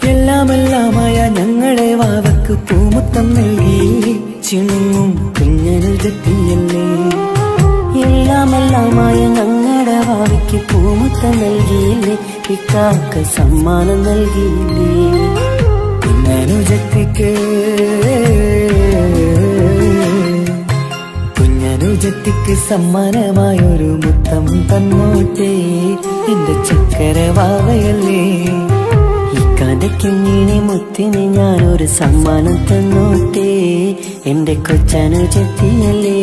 എല്ലാമെല്ലാമായ ഞങ്ങളുടെ വാവക്ക് പൂമുത്തം നൽകിയില്ലേ ചിണുങ്ങും കുഞ്ഞനുജത്തിയല്ലേ എല്ലാമെല്ലാമായ ഞങ്ങളുടെ വാവയ്ക്ക് പൂമുത്തം നൽകിയില്ലേ ഇക്കാക്ക് സമ്മാനം നൽകിയില്ലേ കുഞ്ഞനുജത്തിക്ക് കുഞ്ഞനുജത്തിക്ക് സമ്മാനമായൊരു മുത്തം തന്നോട്ടെ എന്റെ ചക്കരവാവയല്ലേ ഇക്കാന്റെ കിങ്ങിണി മുത്തിന് ഞാനൊരു സമ്മാനം തന്നോട്ടെ എന്റെ കൊച്ചനുജത്തിയല്ലേ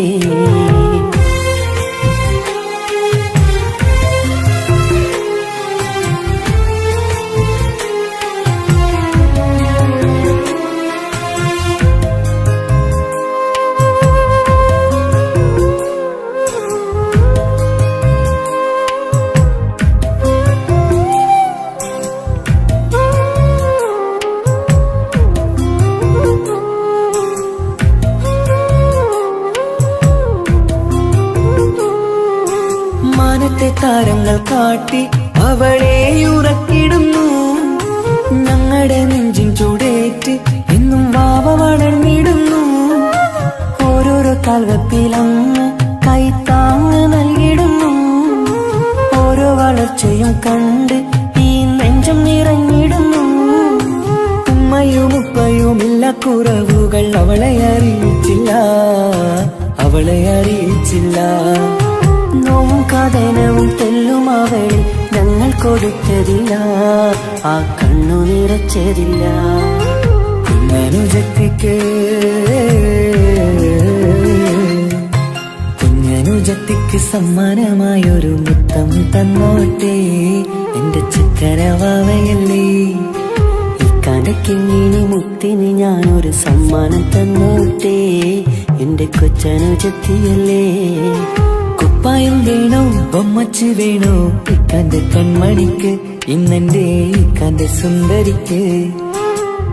മാനത്തെ താരങ്ങൾ കാട്ടി അവളെ ഉറക്കിടുന്നു. ഞങ്ങളുടെ നെഞ്ചിൻ ചൂടേറ്റ് എന്നും വാവ വളർന്നിടുന്നു. ഓരോരോ കാൽവെപ്പിലങ്ങ് കൈത്താങ്ങ് നൽകിടുന്നു. ഓരോ വളർച്ചയും കണ്ട് ഈ നെഞ്ചം നിറഞ്ഞിടുന്നു. ഉമ്മയും ഉപ്പയുമില്ല കുറവുകൾ അവളെ അറിയിച്ചില്ല, അവളെ അറിയിച്ചില്ല. നോവും കഥനവും തെല്ലും അവളിൽ ഞങ്ങൾ കൊടുത്തതില്ല, ആ കണ്ണു നിറച്ചതില്ല. കുഞ്ഞനുജത്തിക്ക് കുഞ്ഞനുജത്തിക്ക് സമ്മാനമായൊരു മുത്തം തന്നോട്ടെ എന്റെ ചക്കരവാവയല്ലേ. ഇക്കാന്റെ കിങ്ങിണി മുത്തിന് ഞാനൊരു സമ്മാനം തന്നോട്ടെ എന്റെ കൊച്ചനുജത്തിയല്ലേ. കുപ്പായം വേണോ ബൊമ്മച്ച് വേണോ ഇക്കാന്റെ കൺമണിക്ക്, ഇന്നെന്റെ ഇക്കാന്റെ സുന്ദരിക്ക്.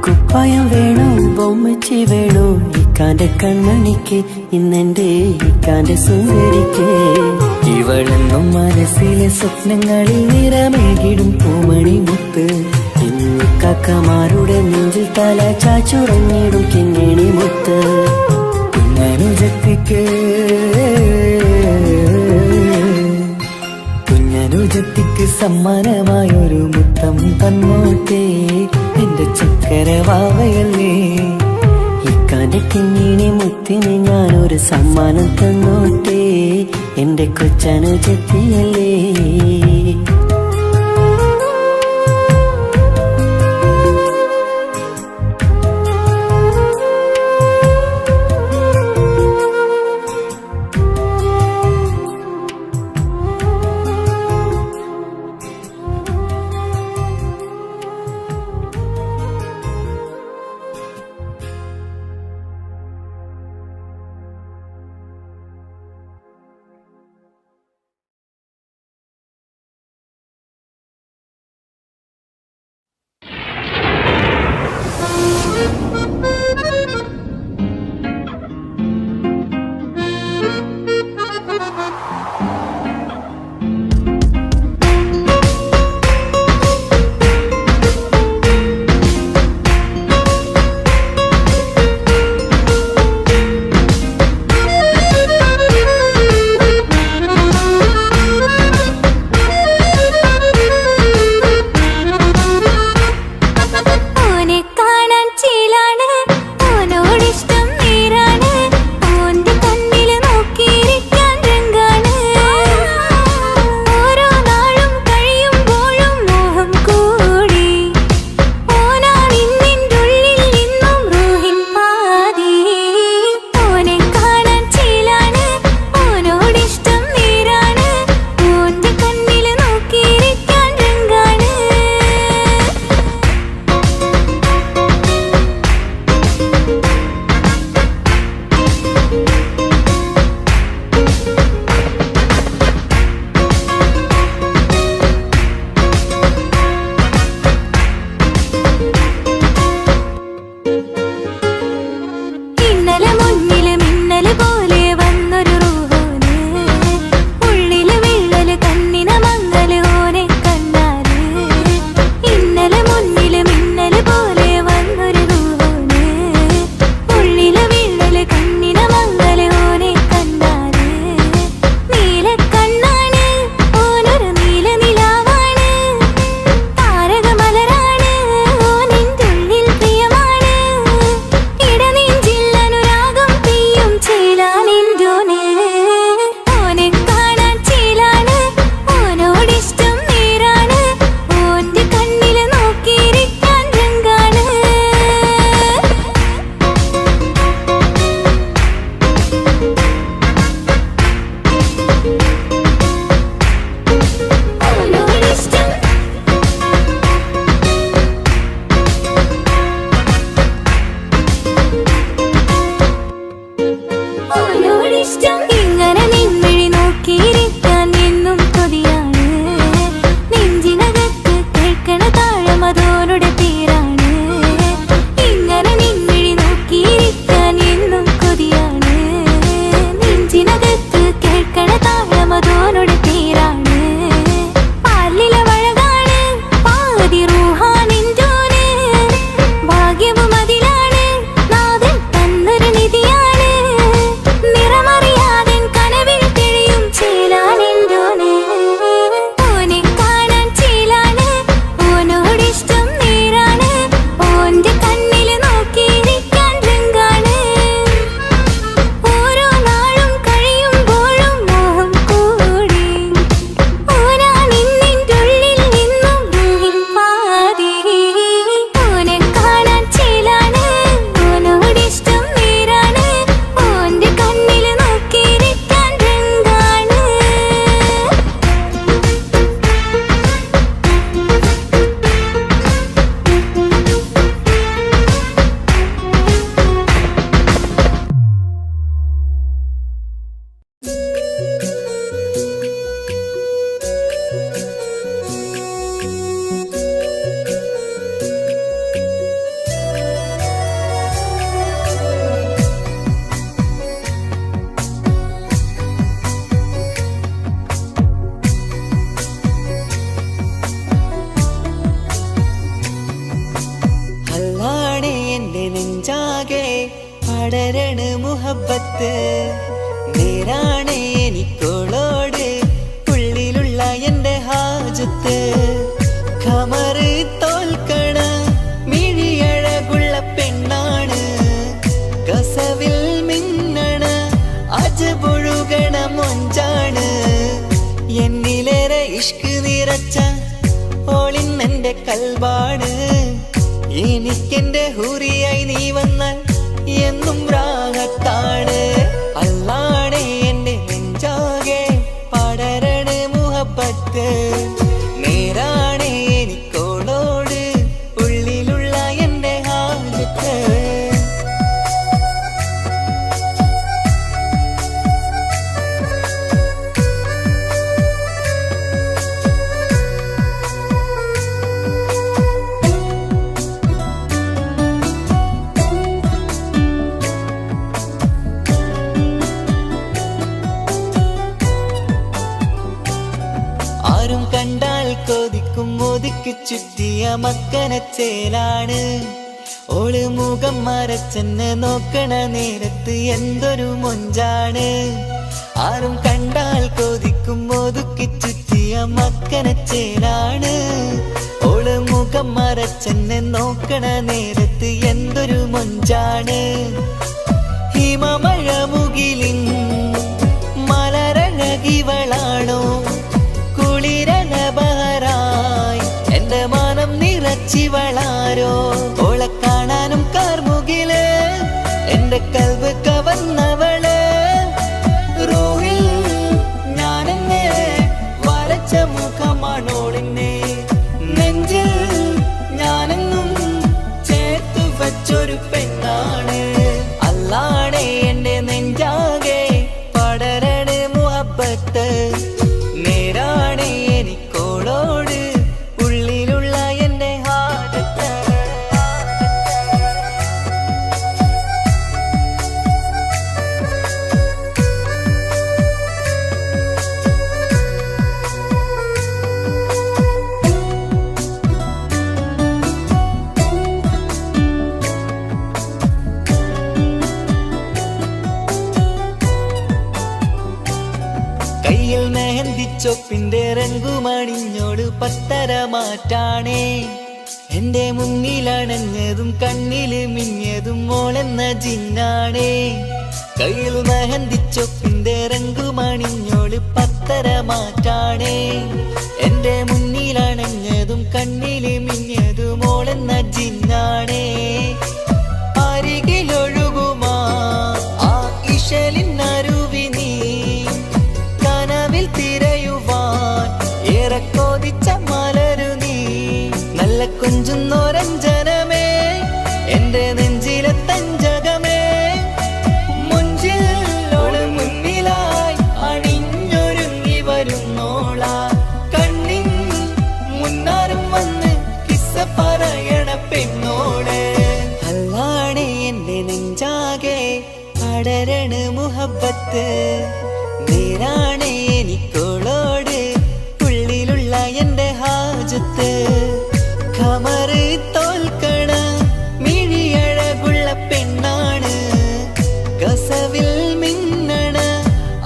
കുപ്പായം വേണോ ബൊമ്മച്ച് വേണോ ഇക്കാന്റെ കൺമണിക്ക്, ഇന്നെന്റെ ഇക്കാന്റെ സുന്ദരിക്ക്. ഇവളെന്നും മനസ്സിലെ സ്വപ്നങ്ങളിൽ നിറമേകിടും പൂമണി മുത്ത്. കാക്കമാരുടെ നെഞ്ചിൽ തല ചാച്ചുറങ്ങിടും കിങ്ങിണി മുത്ത്. കുഞ്ഞനുജത്തിക്ക് കുഞ്ഞനുജത്തിക്ക് സമ്മാനമായൊരു മുത്തം തന്നോട്ടെ എന്റെ ചക്കരവാവയല്ലേ. ഇക്കാന്റെ കിങ്ങിണി മുത്തിന് ഞാനൊരു സമ്മാനം തന്നോട്ടെ എന്റെ കൊച്ചനുജത്തിയല്ലേ. ഓനെ കാണാൻ ചീലാണ് പടരണ മുഹബത്ത് നേരാണ് എനിക്കോളോട് ഉള്ളിലുള്ള എന്റെ ഹാജത്ത് ഖമറ് തോൽക്കണ മിഴിയഴകുള്ള പെണ്ണാണ് കസവിൽ മിന്നണ അജപൊഴുകണ മൊഞ്ചാണ് എന്നിലേറെ ഇഷ്ക് നിറച്ച ഓളിന്നെന്റെ കൽബാണ് എനിക്കെന്റെ ഹൂറിയായി നീ വന്നാൽ എന്നും രാഗത്താണ് അല്ലാണേ എന്റെ നെഞ്ചാകെ പടരണ മുഹബത്ത് നേരാണേ എനിക്കോളോട് ഉള്ളിലുള്ള എന്റെ ഹാജത്ത് ആരും കണ്ടാൽ കൊതിക്കും ഒതുക്കി ചുറ്റിയ മക്കനച്ചേലാണ് ഓള് മുഖം മറച്ചെന്നെ നോക്കണ നേരത്ത് എന്തൊരു മൊഞ്ചാണ് ആരും കണ്ടാൽ കൊതിക്കും ഒതുക്കി ചുറ്റിയ മക്കനച്ചേലാണ് ഓള് മുഖം മറച്ചെന്നെ നോക്കണ നേരത്ത് എന്തൊരു മൊഞ്ചാണ് ഹിമമഴ മുകിലിൻ മലരഴകിവളാണോ കുളിരലബഹറായി എന്റെ മാനം നിറച്ചിവളാരോ ഓളെ കാണാനും കാർമുകില് എന്റെ കൽവ് കവർന്നവള് റൂഹിൽ ഞാനെന്നെ വരച്ച മുഖമാണോളിന്നെ നെഞ്ചിൽ ഞാനെന്നും ചേർത്തു വച്ചൊരു പെണ്ണാണ് അല്ലാണേ എന്റെ നെഞ്ചാകെ പടരണ മുഹബത്ത് നേരാണേ എനിക്കോളോട് ഉള്ളിലുള്ള എന്റെ ഹാജത്ത് കയ്യിൽ മെഹന്തിച്ചൊപ്പിന്റെ രംഗുമണിഞ്ഞോട് പത്തര മാറ്റാണേ എന്റെ മുന്നിലണഞ്ഞതും കണ്ണില് മിഞ്ഞതും മോളെന്ന ജിന്നാണേ കയ്യിൽ മെഹന്തിച്ചൊപ്പിന്റെ രംഗുമണിഞ്ഞോട് പത്തര മാറ്റാണേ എന്റെ മുന്നിലണഞ്ഞതും കണ്ണില് മിഞ്ഞതും മോളെന്ന ജിന്നാണേ അരികിലൊഴുകുമാ ആ ഇശലിനരുവി നീ കനവിൽ തിരയുവാൻ ഏറെ കൊതിച്ച മലരു നീ നല്ല കൊഞ്ചുന്നോരഞ്ജനമേ എന്റെ നെഞ്ചിലെ തഞ്ചകമേ മുഞ്ചിൽ ഓള് മുന്നിലായി അണിഞ്ഞൊരുങ്ങി വരുന്നോള കണ്ണിൻ മുന്നാരും വന്ന് കിസ്സ പറയണ പെണ്ണോട് അല്ലാണേ എന്റെ നെഞ്ചാകെ പടരണ മുഹബത്ത് നേരാണേ എനിക്കോളോട് ഉള്ളിലുള്ള എന്റെ ഹാജത്ത് ഖമറ് തോൽക്കണ മിഴിയഴകുള്ള പെണ്ണാണ് കസവിൽ മിന്നണ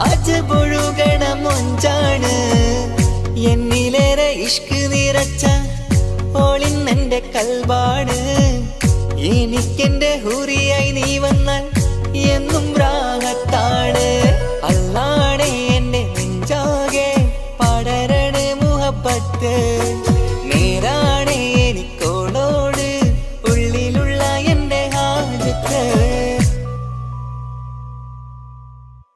അജപൊഴുകണ മൊഞ്ചാണ് എന്നിലേറെ ഇഷ്ക് നിറച്ച ഓളിന്നെന്റെ കൽബാണ് എനിക്കെന്റെ ഹൂറിയായി നീ വന്നാൽ എന്നും രാഗത്താണ്